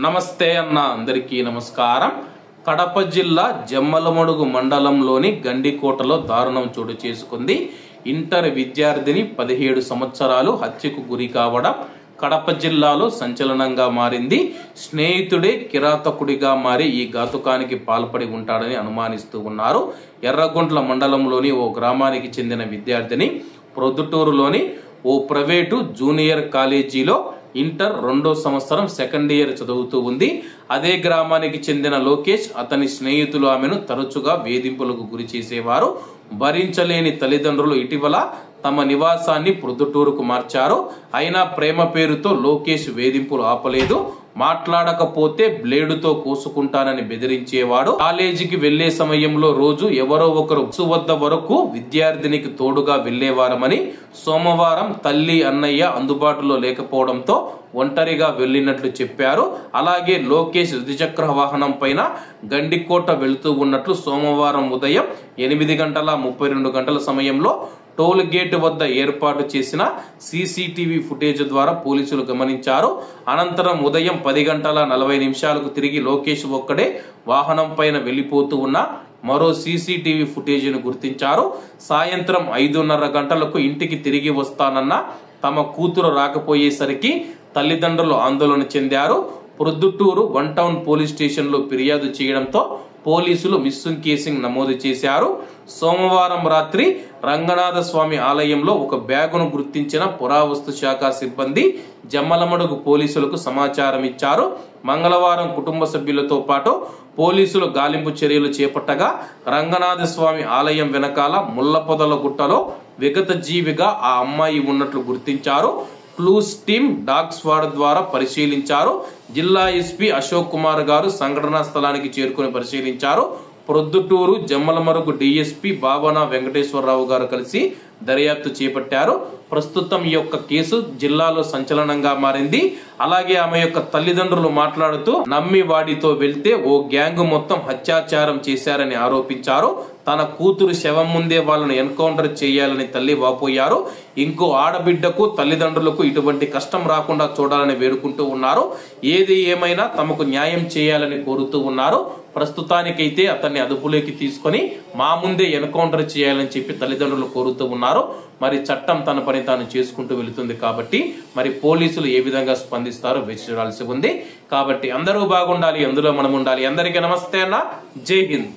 నమస్తే అన్న అందరికీ నమస్కారం. కడప జిల్లా జమ్మలమడుగు మండలంలోని గండికోటలో దారుణం చోటు చేసుకుంది. ఇంటర్ విద్యార్థిని 17 సంవత్సరాలు హత్యకు గురి కావడం కడప జిల్లాలో సంచలనంగా మారింది. స్నేహితుడే కిరాతకుడిగా మారి ఈ ఘాతుకానికి పాల్పడి ఉంటాడని అనుమానిస్తూ ఉన్నారు. ఎర్రగుంట్ల మండలంలోని ఓ గ్రామానికి చెందిన విద్యార్థిని ప్రొద్దుటూరులోని ఓ ప్రైవేటు జూనియర్ కాలేజీలో ఇంటర్ 2వ సంవత్సరం సెకండ్ ఇయర్ చదువుతూ ఉంది. అదే గ్రామానికి చెందిన లోకేష్, అతని స్నేహితులు ఆమెను తరచుగా వేధింపులకు గురి చేసేవారు. భరించలేని తల్లిదండ్రులు ఇటీవల తమ నివాసాన్ని ప్రొద్దుటూరుకు మార్చారు. అయినా ప్రేమ పేరుతో లోకేష్ వేధింపులు ఆపలేదు. మాట్లాడకపోతే బ్లేడుతో కోసుకుంటానని బెదిరించేవాడు. కాలేజీకి వెళ్లే సమయంలో రోజు ఎవరో ఒకరు బస్సు వద్ద వరకు విద్యార్థినికి తోడుగా వెళ్లేవారమని, సోమవారం తల్లి అన్నయ్య అందుబాటులో లేకపోవడంతో ఒంటరిగా వెళ్లినట్లు చెప్పారు. అలాగే లోకేష్ ద్విచక్ర వాహనం పైన గండికోట వెళుతూ ఉన్నట్లు సోమవారం ఉదయం 8:32 సమయంలో టోల్ గేట్ వద్ద ఏర్పాటు చేసిన సీసీటీవీ ఫుటేజ్ ద్వారా పోలీసులు గమనించారు. అనంతరం ఉదయం 10:40 తిరిగి లోకేష్ ఒక్కడే వాహనం పైన వెళ్లిపోతూ ఉన్న మరో సీసీటీవీ ఫుటేజ్ను గుర్తించారు. సాయంత్రం 5:30 ఇంటికి తిరిగి వస్తానన్న తమ కూతురు రాకపోయేసరికి తల్లిదండ్రులు ఆందోళన చెందారు. ప్రొద్దుటూరు 1 టౌన్ పోలీస్ స్టేషన్ లో ఫిర్యాదు చేయడంతో పోలీసులు మిస్సింగ్ కేసింగ్ నమోదు చేశారు. సోమవారం రాత్రి రంగనాథ స్వామి ఆలయంలో ఒక బ్యాగును గుర్తించిన పురావస్తు శాఖ సిబ్బంది జమ్మలమడుగు పోలీసులకు సమాచారం ఇచ్చారు. మంగళవారం కుటుంబ సభ్యులతో పాటు పోలీసులు గాలింపు చర్యలు చేపట్టగా రంగనాథ స్వామి ఆలయం వెనకాల ముళ్లపొదల గుట్టలో విగత జీవిగా ఆ అమ్మాయి ఉన్నట్లు గుర్తించారు. క్లూస్ టీమ్ డాగ్ స్క్వాడ్ ద్వారా పరిశీలించారు. జిల్లా ఎస్పీ అశోక్ కుమార్ గారు సంఘటనా స్థలానికి చేరుకుని పరిశీలించారు. ప్రొద్దుటూరు జమ్మలమడుగు డిఎస్పీ బాబనా వెంకటేశ్వరరావు గారు కలిసి దర్యాప్తు చేపట్టారు. ప్రస్తుతం ఈ యొక్క కేసు జిల్లాలో సంచలనంగా మారింది. అలాగే ఆమె యొక్క తల్లిదండ్రులు మాట్లాడుతూ నమ్మి వాడితో వెళ్తే ఓ గ్యాంగ్ మొత్తం అత్యాచారం చేశారని ఆరోపించారు. తన కూతురు శవం ముందే వాళ్ళను ఎన్కౌంటర్ చేయాలని తల్లి వాపోయారు. ఇంకో ఆడబిడ్డకు తల్లిదండ్రులకు ఇటువంటి కష్టం రాకుండా చూడాలని వేడుకుంటూ ఉన్నారు. ఏది ఏమైనా తమకు న్యాయం చేయాలని కోరుతూ ఉన్నారు. ప్రస్తుతానికైతే అతన్ని అదుపులోకి తీసుకొని మా ముందే ఎన్కౌంటర్ చేయాలని చెప్పి తల్లిదండ్రులు కోరుతూ ఉన్నారు. మరి చట్టం తన పని తాను చేసుకుంటూ వెళుతుంది కాబట్టి మరి పోలీసులు ఏ విధంగా స్పందిస్తారో వేచి చూడాల్సి ఉంది. కాబట్టి అందరూ బాగుండాలి, అందులో మనం ఉండాలి. అందరికీ నమస్తే అన్న, జై హింద్.